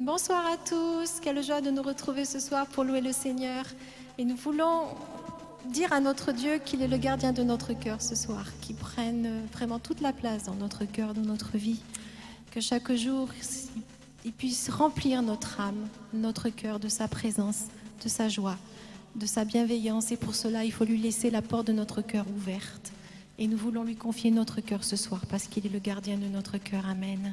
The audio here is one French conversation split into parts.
Bonsoir à tous, quelle joie de nous retrouver ce soir pour louer le Seigneur. Et nous voulons dire à notre Dieu qu'il est le gardien de notre cœur ce soir, qu'il prenne vraiment toute la place dans notre cœur, dans notre vie, que chaque jour il puisse remplir notre âme, notre cœur de sa présence, de sa joie, de sa bienveillance. Et pour cela, il faut lui laisser la porte de notre cœur ouverte. Et nous voulons lui confier notre cœur ce soir parce qu'il est le gardien de notre cœur. Amen.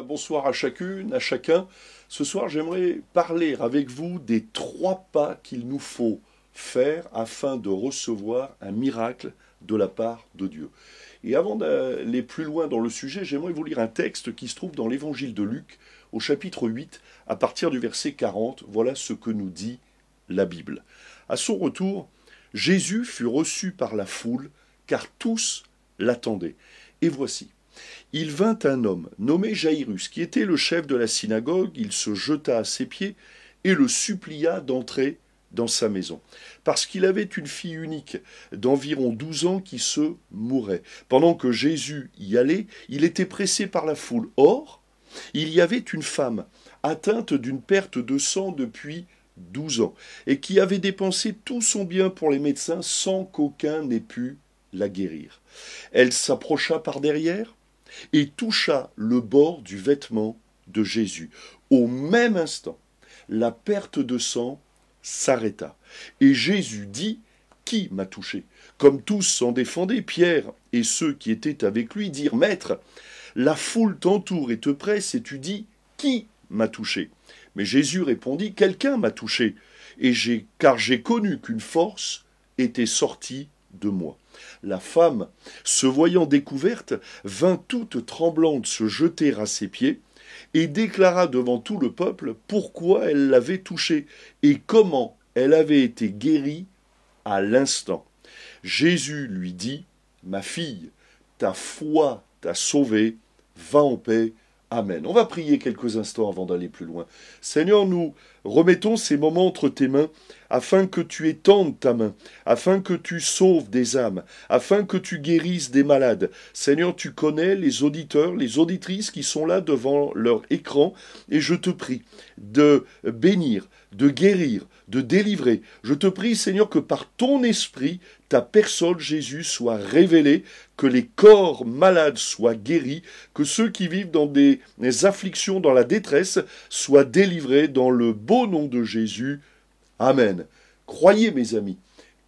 Bonsoir à chacune, à chacun. Ce soir, j'aimerais parler avec vous des 3 pas qu'il nous faut faire afin de recevoir un miracle de la part de Dieu. Et avant d'aller plus loin dans le sujet, j'aimerais vous lire un texte qui se trouve dans l'évangile de Luc, au chapitre 8, à partir du verset 40. Voilà ce que nous dit la Bible. À son retour, Jésus fut reçu par la foule, car tous l'attendaient. Et voici, il vint un homme nommé Jaïrus, qui était le chef de la synagogue. Il se jeta à ses pieds et le supplia d'entrer dans sa maison. Parce qu'il avait une fille unique d'environ 12 ans qui se mourait. Pendant que Jésus y allait, il était pressé par la foule. Or, il y avait une femme atteinte d'une perte de sang depuis 12 ans, et qui avait dépensé tout son bien pour les médecins sans qu'aucun n'ait pu la guérir. Elle s'approcha par derrière et toucha le bord du vêtement de Jésus. Au même instant, la perte de sang s'arrêta. Et Jésus dit, « Qui m'a touché ?» Comme tous s'en défendaient, Pierre et ceux qui étaient avec lui dirent, « Maître, la foule t'entoure et te presse, et tu dis, « Qui m'a touché ?» Mais Jésus répondit, « Quelqu'un m'a touché, car j'ai connu qu'une force était sortie de moi. » La femme, se voyant découverte, vint toute tremblante se jeter à ses pieds, et déclara devant tout le peuple pourquoi elle l'avait touché et comment elle avait été guérie à l'instant. Jésus lui dit, « Ma fille, ta foi t'a sauvée, va en paix. Amen. » On va prier quelques instants avant d'aller plus loin. Seigneur, nous remettons ces moments entre tes mains, afin que tu étendes ta main, afin que tu sauves des âmes, afin que tu guérisses des malades. Seigneur, tu connais les auditeurs, les auditrices qui sont là devant leur écran, et je te prie de bénir, de guérir, de délivrer. Je te prie, Seigneur, que par ton esprit, ta personne, Jésus, soit révélée, que les corps malades soient guéris, que ceux qui vivent dans des afflictions, dans la détresse, soient délivrés dans le beau nom de Jésus. Amen. Croyez, mes amis,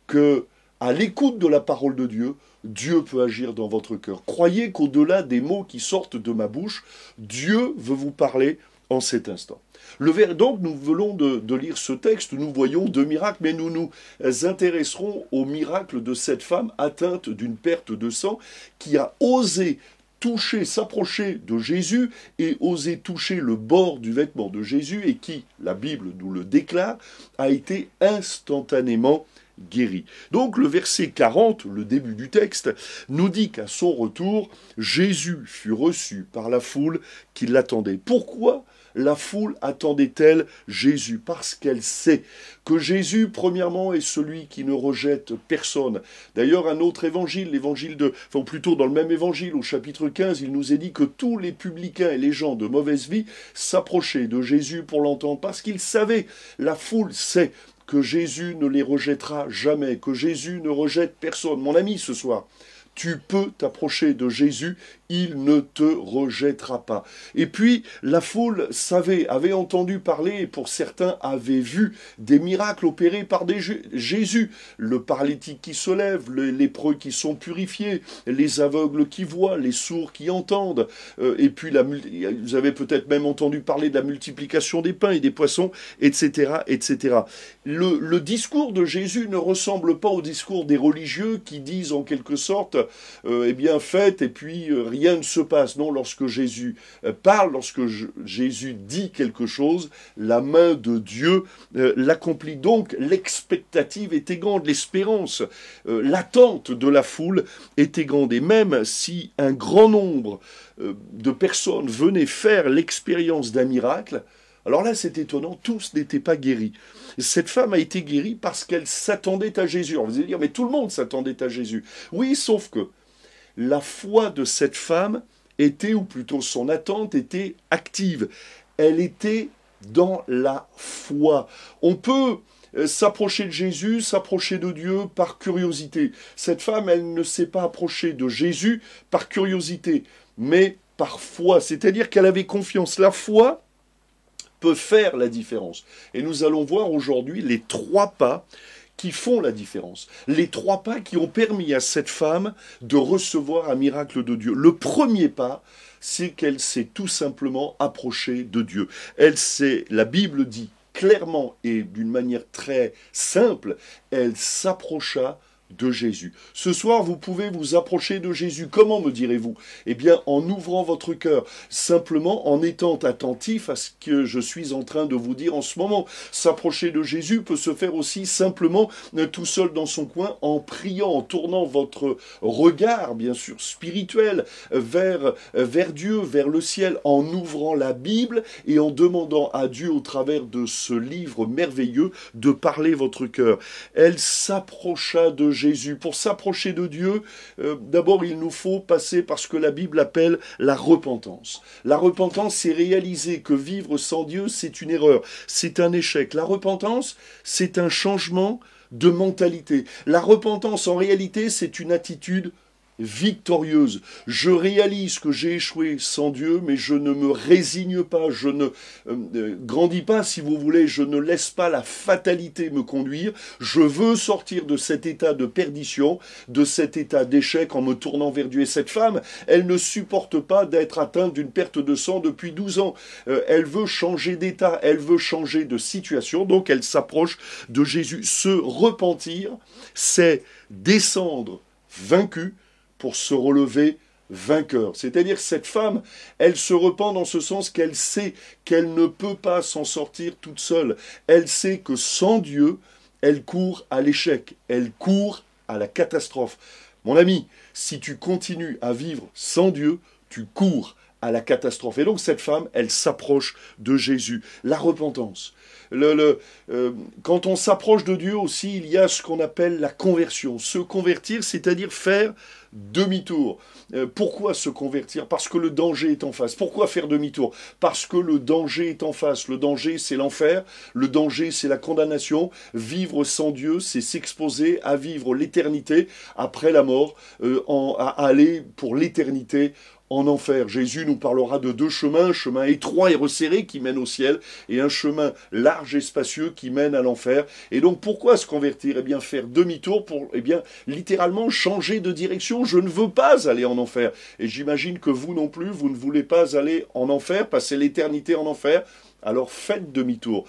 que à l'écoute de la parole de Dieu, Dieu peut agir dans votre cœur. Croyez qu'au-delà des mots qui sortent de ma bouche, Dieu veut vous parler en cet instant. Donc, nous venons de lire ce texte, nous voyons deux miracles, mais nous nous intéresserons au miracle de cette femme atteinte d'une perte de sang qui a osé s'approcher de Jésus et oser toucher le bord du vêtement de Jésus et qui, la Bible nous le déclare, a été instantanément guéri. Donc le verset 40, le début du texte, nous dit qu'à son retour, Jésus fut reçu par la foule qui l'attendait. Pourquoi la foule attendait-elle Jésus? Parce qu'elle sait que Jésus, premièrement, est celui qui ne rejette personne. D'ailleurs, un autre évangile, ou plutôt dans le même évangile, au chapitre 15, il nous est dit que tous les publicains et les gens de mauvaise vie s'approchaient de Jésus pour l'entendre, parce qu'ils savaient, la foule sait, que Jésus ne les rejettera jamais, que Jésus ne rejette personne. Mon ami, ce soir, tu peux t'approcher de Jésus, il ne te rejettera pas. Et puis, la foule avait entendu parler, et pour certains, avait vu des miracles opérés par Jésus. Le paralytique qui se lève, les lépreux qui sont purifiés, les aveugles qui voient, les sourds qui entendent. Et puis, vous avez peut-être même entendu parler de la multiplication des pains et des poissons, etc., etc. Le discours de Jésus ne ressemble pas au discours des religieux qui disent en quelque sorte eh bien faites et puis rien ne se passe. Non, lorsque Jésus parle, lorsque Jésus dit quelque chose, la main de Dieu l'accomplit. Donc l'expectative était grande, l'espérance, l'attente de la foule était grande. Et même si un grand nombre de personnes venaient faire l'expérience d'un miracle, alors là c'est étonnant, tous n'étaient pas guéris. Cette femme a été guérie parce qu'elle s'attendait à Jésus. On vous allez dire, mais tout le monde s'attendait à Jésus. Oui, sauf que la foi de cette femme était, ou plutôt son attente était active. Elle était dans la foi. On peut s'approcher de Jésus, s'approcher de Dieu par curiosité. Cette femme, elle ne s'est pas approchée de Jésus par curiosité, mais par foi. C'est-à-dire qu'elle avait confiance. La foi peut faire la différence. Et nous allons voir aujourd'hui les 3 pas qui font la différence. Les 3 pas qui ont permis à cette femme de recevoir un miracle de Dieu. Le premier pas, c'est qu'elle s'est tout simplement approchée de Dieu. La Bible dit clairement et d'une manière très simple, elle s'approcha de Jésus. Ce soir, vous pouvez vous approcher de Jésus. Comment, me direz-vous? Eh bien, en ouvrant votre cœur, simplement en étant attentif à ce que je suis en train de vous dire en ce moment. S'approcher de Jésus peut se faire aussi simplement tout seul dans son coin, en priant, en tournant votre regard, bien sûr, spirituel, vers Dieu, vers le ciel, en ouvrant la Bible et en demandant à Dieu, au travers de ce livre merveilleux, de parler votre cœur. Elle s'approcha de Jésus. Pour s'approcher de Dieu, d'abord il nous faut passer par ce que la Bible appelle la repentance. La repentance, c'est réaliser que vivre sans Dieu, c'est une erreur, c'est un échec. La repentance, c'est un changement de mentalité. La repentance, en réalité, c'est une attitude victorieuse. Je réalise que j'ai échoué sans Dieu, mais je ne me résigne pas, je ne grandis pas, si vous voulez, je ne laisse pas la fatalité me conduire. Je veux sortir de cet état de perdition, de cet état d'échec en me tournant vers Dieu. Et cette femme, elle ne supporte pas d'être atteinte d'une perte de sang depuis 12 ans. Elle veut changer d'état, elle veut changer de situation, donc elle s'approche de Jésus. Se repentir, c'est descendre vaincu pour se relever vainqueur. C'est-à-dire que cette femme, elle se repent dans ce sens qu'elle sait qu'elle ne peut pas s'en sortir toute seule. Elle sait que sans Dieu, elle court à l'échec, elle court à la catastrophe. Mon ami, si tu continues à vivre sans Dieu, tu cours à la catastrophe. Et donc cette femme, elle s'approche de Jésus. La repentance. Quand on s'approche de Dieu aussi, il y a ce qu'on appelle la conversion. Se convertir, c'est-à-dire faire demi-tour. Pourquoi se convertir? Parce que le danger est en face. Pourquoi faire demi-tour? Parce que le danger est en face. Le danger, c'est l'enfer. Le danger, c'est la condamnation. Vivre sans Dieu, c'est s'exposer à vivre l'éternité après la mort, à aller pour l'éternité en enfer. Jésus nous parlera de deux chemins, un chemin étroit et resserré qui mène au ciel et un chemin large et spacieux qui mène à l'enfer. Et donc pourquoi se convertir? Eh bien faire demi-tour pour, littéralement changer de direction. Je ne veux pas aller en enfer. Et j'imagine que vous non plus, vous ne voulez pas aller en enfer, passer l'éternité en enfer. Alors faites demi-tour,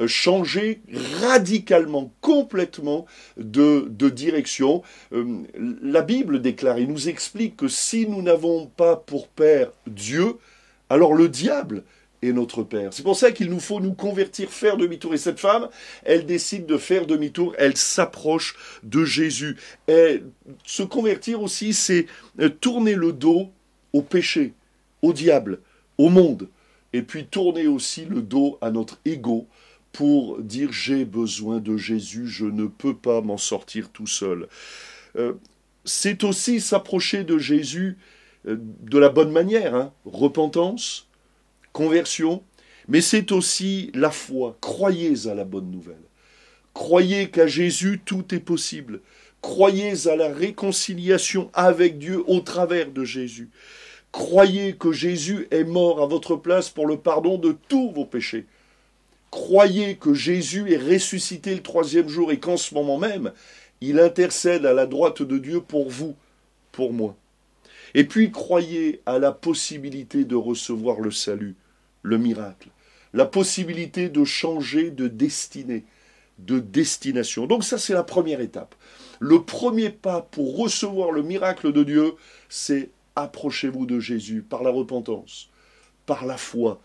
changez radicalement, complètement de direction. La Bible déclare et nous explique que si nous n'avons pas pour père Dieu, alors le diable est notre père. C'est pour ça qu'il nous faut nous convertir, faire demi-tour. Et cette femme, elle décide de faire demi-tour, elle s'approche de Jésus. Et se convertir aussi, c'est tourner le dos au péché, au diable, au monde. Et puis tourner aussi le dos à notre ego pour dire j'ai besoin de Jésus, je ne peux pas m'en sortir tout seul. C'est aussi s'approcher de Jésus de la bonne manière, hein. Repentance, conversion, mais c'est aussi la foi. Croyez à la bonne nouvelle. Croyez qu'à Jésus tout est possible. Croyez à la réconciliation avec Dieu au travers de Jésus. Croyez que Jésus est mort à votre place pour le pardon de tous vos péchés. Croyez que Jésus est ressuscité le 3e jour et qu'en ce moment même, il intercède à la droite de Dieu pour vous, pour moi. Et puis croyez à la possibilité de recevoir le salut, le miracle, la possibilité de changer de destinée, de destination. Donc ça, c'est la première étape. Le premier pas pour recevoir le miracle de Dieu, c'est approchez-vous de Jésus par la repentance, par la foi,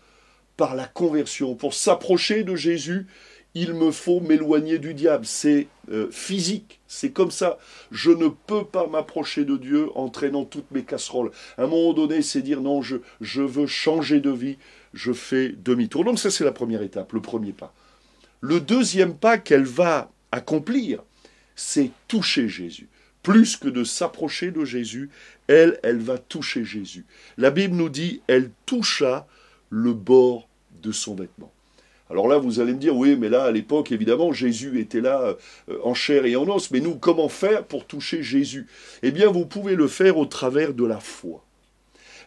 par la conversion. Pour s'approcher de Jésus, il me faut m'éloigner du diable. C'est physique, c'est comme ça. Je ne peux pas m'approcher de Dieu en traînant toutes mes casseroles. À un moment donné, c'est dire non, je veux changer de vie, je fais demi-tour. Donc ça, c'est la première étape, le premier pas. Le deuxième pas qu'elle va accomplir, c'est toucher Jésus. Plus que de s'approcher de Jésus, elle va toucher Jésus. La Bible nous dit, elle toucha le bord de son vêtement. Alors là, vous allez me dire, oui, mais là, à l'époque, évidemment, Jésus était là en chair et en os. Mais nous, comment faire pour toucher Jésus? Eh bien, vous pouvez le faire au travers de la foi.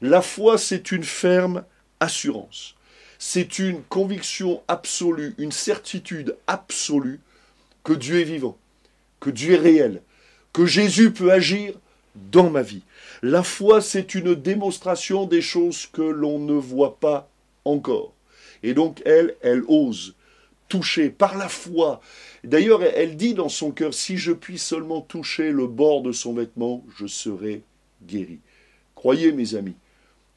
La foi, c'est une ferme assurance. C'est une conviction absolue, une certitude absolue que Dieu est vivant, que Dieu est réel, que Jésus peut agir dans ma vie. La foi, c'est une démonstration des choses que l'on ne voit pas encore. Et donc, elle ose toucher par la foi. D'ailleurs, elle dit dans son cœur, si je puis seulement toucher le bord de son vêtement, je serai guéri. Croyez, mes amis,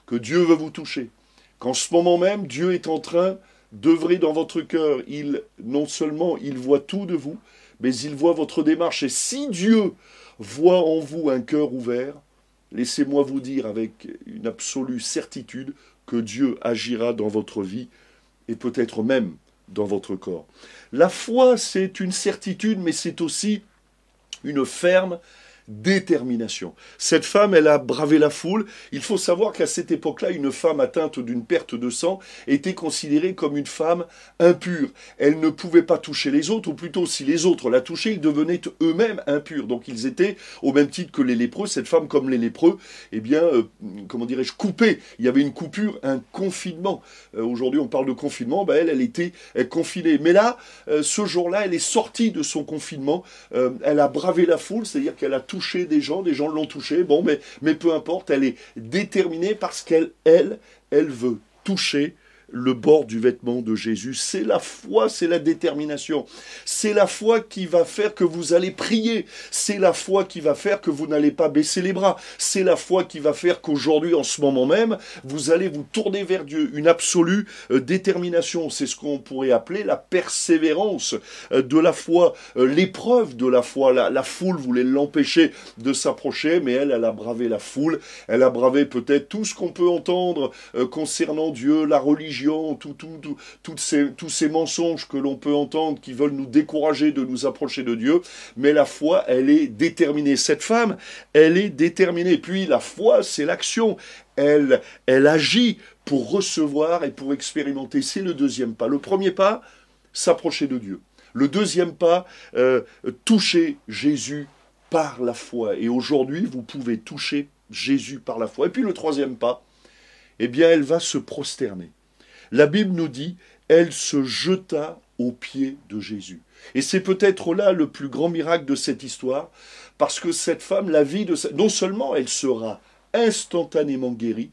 que Dieu veut vous toucher, qu'en ce moment même, Dieu est en train d'œuvrer dans votre cœur. Non seulement il voit tout de vous, mais il voit votre démarche. Et si Dieu voit en vous un cœur ouvert, laissez-moi vous dire avec une absolue certitude que Dieu agira dans votre vie et peut-être même dans votre corps. La foi, c'est une certitude, mais c'est aussi une ferme détermination. Cette femme, elle a bravé la foule. Il faut savoir qu'à cette époque-là, une femme atteinte d'une perte de sang était considérée comme une femme impure. Elle ne pouvait pas toucher les autres, ou plutôt si les autres la touchaient, ils devenaient eux-mêmes impurs. Donc ils étaient, au même titre que les lépreux, cette femme comme les lépreux, eh bien, comment dirais-je, coupée. Il y avait une coupure, un confinement. Aujourd'hui, on parle de confinement, elle était confinée. Mais là, ce jour-là, elle est sortie de son confinement. Elle a bravé la foule, c'est-à-dire qu'elle a touché des gens l'ont touchée, bon, mais peu importe, elle est déterminée parce qu'elle veut toucher le bord du vêtement de Jésus. C'est la foi, c'est la détermination. C'est la foi qui va faire que vous allez prier. C'est la foi qui va faire que vous n'allez pas baisser les bras. C'est la foi qui va faire qu'aujourd'hui, en ce moment même, vous allez vous tourner vers Dieu. Une absolue détermination. C'est ce qu'on pourrait appeler la persévérance de la foi, l'épreuve de la foi. La foule voulait l'empêcher de s'approcher, mais elle a bravé la foule. Elle a bravé peut-être tout ce qu'on peut entendre concernant Dieu, la religion, tous ces mensonges que l'on peut entendre qui veulent nous décourager de nous approcher de Dieu, mais la foi, elle est déterminée. Cette femme, elle est déterminée. Puis la foi, c'est l'action. Elle agit pour recevoir et pour expérimenter. C'est le deuxième pas. Le premier pas, s'approcher de Dieu. Le deuxième pas, toucher Jésus par la foi. Et aujourd'hui, vous pouvez toucher Jésus par la foi. Et puis le troisième pas, eh bien, elle va se prosterner. La Bible nous dit, elle se jeta aux pieds de Jésus. Et c'est peut-être là le plus grand miracle de cette histoire, parce que cette femme, non seulement elle sera instantanément guérie,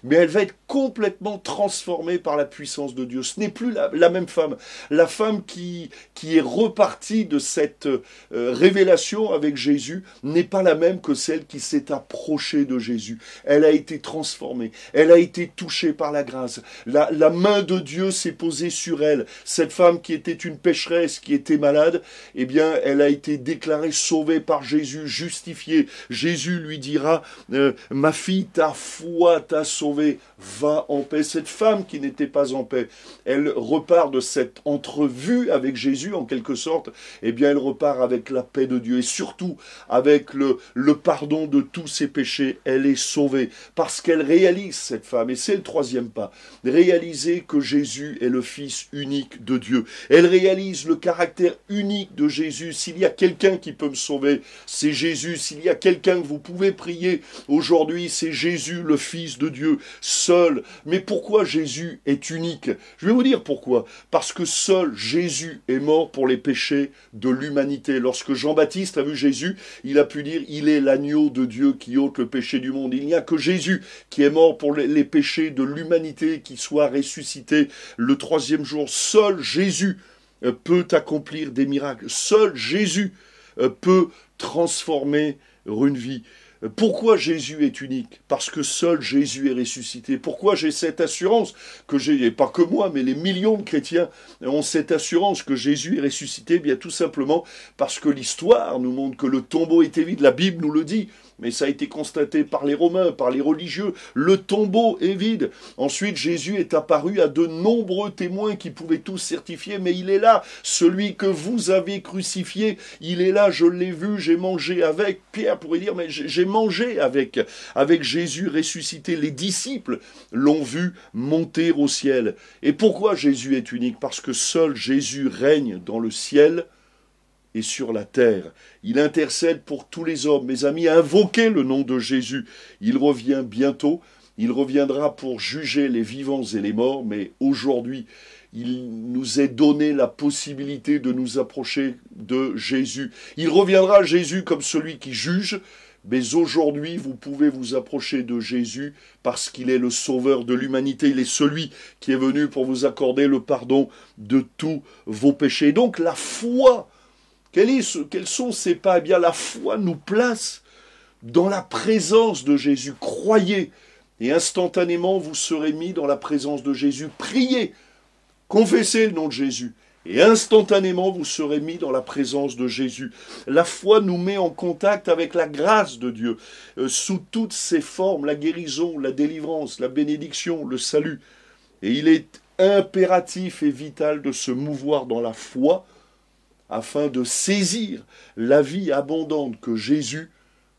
mais elle va être complètement transformée par la puissance de Dieu. Ce n'est plus la même femme. La femme qui est repartie de cette révélation avec Jésus n'est pas la même que celle qui s'est approchée de Jésus. Elle a été transformée. Elle a été touchée par la grâce. La main de Dieu s'est posée sur elle. Cette femme qui était une pécheresse, qui était malade, eh bien, elle a été déclarée sauvée par Jésus, justifiée. Jésus lui dira, ma fille, ta foi t'a sauvée. Va en paix. Cette femme qui n'était pas en paix, elle repart de cette entrevue avec Jésus, en quelque sorte, eh bien elle repart avec la paix de Dieu et surtout avec le pardon de tous ses péchés. Elle est sauvée parce qu'elle réalise, cette femme, et c'est le troisième pas, réaliser que Jésus est le Fils unique de Dieu. Elle réalise le caractère unique de Jésus. S'il y a quelqu'un qui peut me sauver, c'est Jésus. S'il y a quelqu'un que vous pouvez prier aujourd'hui, c'est Jésus, le Fils de Dieu. Seul. Mais pourquoi Jésus est unique? Je vais vous dire pourquoi. Parce que seul Jésus est mort pour les péchés de l'humanité. Lorsque Jean-Baptiste a vu Jésus, il a pu dire « Il est l'agneau de Dieu qui ôte le péché du monde ». Il n'y a que Jésus qui est mort pour les péchés de l'humanité, qui soit ressuscité le troisième jour. Seul Jésus peut accomplir des miracles. Seul Jésus peut transformer une vie. Pourquoi Jésus est unique? Parce que seul Jésus est ressuscité. Pourquoi j'ai cette assurance que et pas que moi, mais les millions de chrétiens ont cette assurance que Jésus est ressuscité? Bien tout simplement parce que l'histoire nous montre que le tombeau était vide. La Bible nous le dit. Mais ça a été constaté par les Romains, par les religieux. Le tombeau est vide. Ensuite, Jésus est apparu à de nombreux témoins qui pouvaient tous certifier, mais il est là, celui que vous avez crucifié, il est là, je l'ai vu, j'ai mangé avec. Pierre pourrait dire, mais j'ai mangé avec Jésus ressuscité. Les disciples l'ont vu monter au ciel. Et pourquoi Jésus est unique? Parce que seul Jésus règne dans le ciel et sur la terre. Il intercède pour tous les hommes. Mes amis, invoquez le nom de Jésus. Il revient bientôt. Il reviendra pour juger les vivants et les morts. Mais aujourd'hui, il nous est donné la possibilité de nous approcher de Jésus. Il reviendra, Jésus, comme celui qui juge, Mais aujourd'hui, vous pouvez vous approcher de Jésus parce qu'il est le sauveur de l'humanité. Il est celui qui est venu pour vous accorder le pardon de tous vos péchés. Donc la foi, quels sont ces pas? Eh bien, la foi nous place dans la présence de Jésus. Croyez et instantanément vous serez mis dans la présence de Jésus. Priez, confessez le nom de Jésus. Et instantanément, vous serez mis dans la présence de Jésus. La foi nous met en contact avec la grâce de Dieu, sous toutes ses formes, la guérison, la délivrance, la bénédiction, le salut. Et il est impératif et vital de se mouvoir dans la foi afin de saisir la vie abondante que Jésus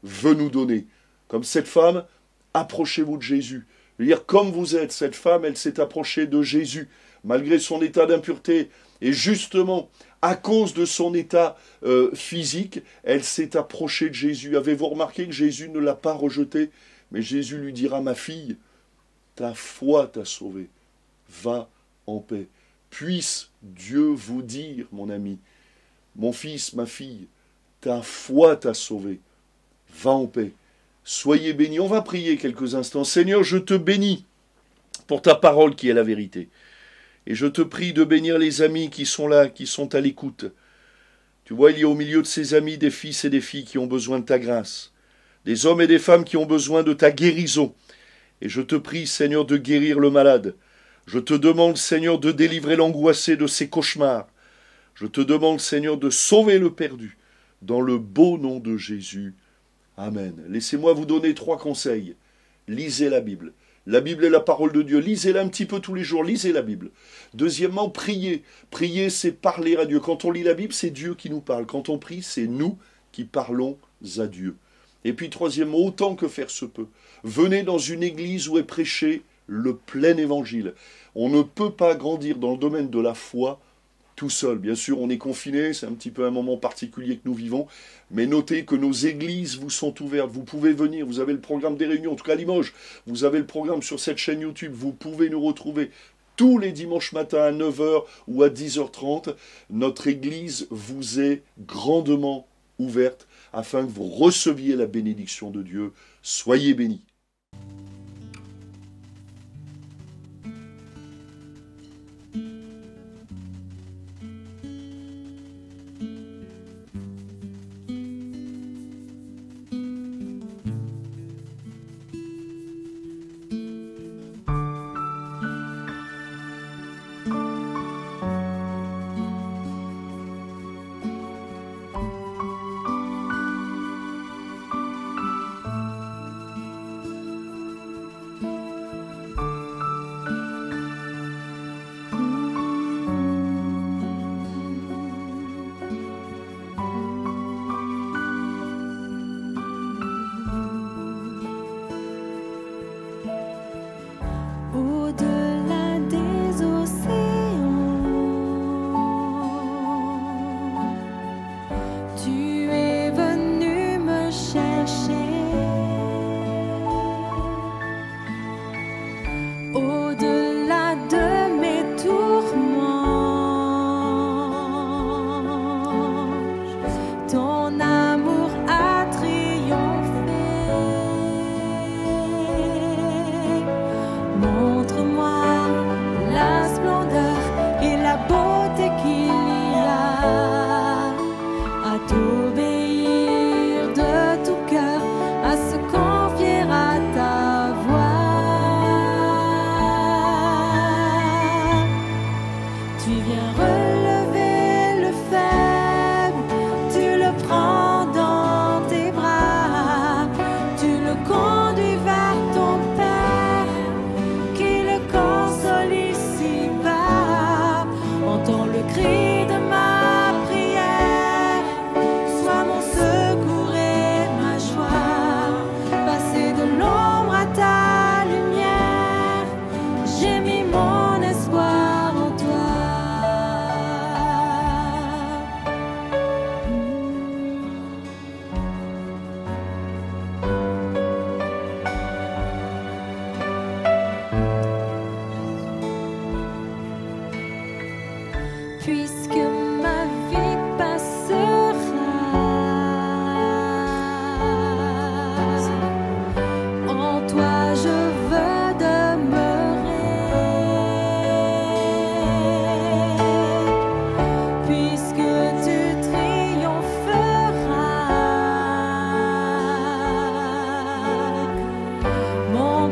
veut nous donner. Comme cette femme, approchez-vous de Jésus. Dire comme vous êtes, cette femme, elle s'est approchée de Jésus, malgré son état d'impureté. Et justement, à cause de son état physique, elle s'est approchée de Jésus. Avez-vous remarqué que Jésus ne l'a pas rejetée? Mais Jésus lui dira, ma fille, ta foi t'a sauvée. Va en paix. Puisse Dieu vous dire, mon ami, mon fils, ma fille, ta foi t'a sauvé. Va en paix. Soyez bénis. On va prier quelques instants. Seigneur, je te bénis pour ta parole qui est la vérité. Et je te prie de bénir les amis qui sont là, qui sont à l'écoute. Tu vois, il y a au milieu de ces amis des fils et des filles qui ont besoin de ta grâce. Des hommes et des femmes qui ont besoin de ta guérison. Et je te prie, Seigneur, de guérir le malade. Je te demande, Seigneur, de délivrer l'angoissé de ses cauchemars. Je te demande, Seigneur, de sauver le perdu. Dans le beau nom de Jésus. Amen. Laissez-moi vous donner 3 conseils. Lisez la Bible. La Bible est la parole de Dieu. Lisez-la un petit peu tous les jours. Lisez la Bible. Deuxièmement, priez. Prier, c'est parler à Dieu. Quand on lit la Bible, c'est Dieu qui nous parle. Quand on prie, c'est nous qui parlons à Dieu. Et puis troisièmement, autant que faire se peut, venez dans une église où est prêché le plein évangile. On ne peut pas grandir dans le domaine de la foi tout seul. Bien sûr, on est confiné, c'est un petit peu un moment particulier que nous vivons, mais notez que nos églises vous sont ouvertes, vous pouvez venir, vous avez le programme des réunions, en tout cas à Limoges, vous avez le programme sur cette chaîne YouTube, vous pouvez nous retrouver tous les dimanches matins à 9 h ou à 10 h 30. Notre église vous est grandement ouverte afin que vous receviez la bénédiction de Dieu. Soyez bénis.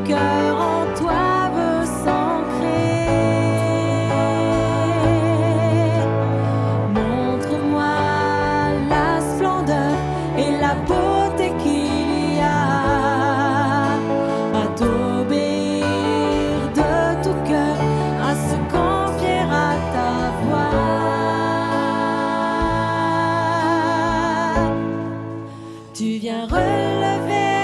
cœur en toi veut s'ancrer. Montre-moi la splendeur et la beauté qu'il y a à t'obéir de tout cœur, à se confier à ta voix. Tu viens relever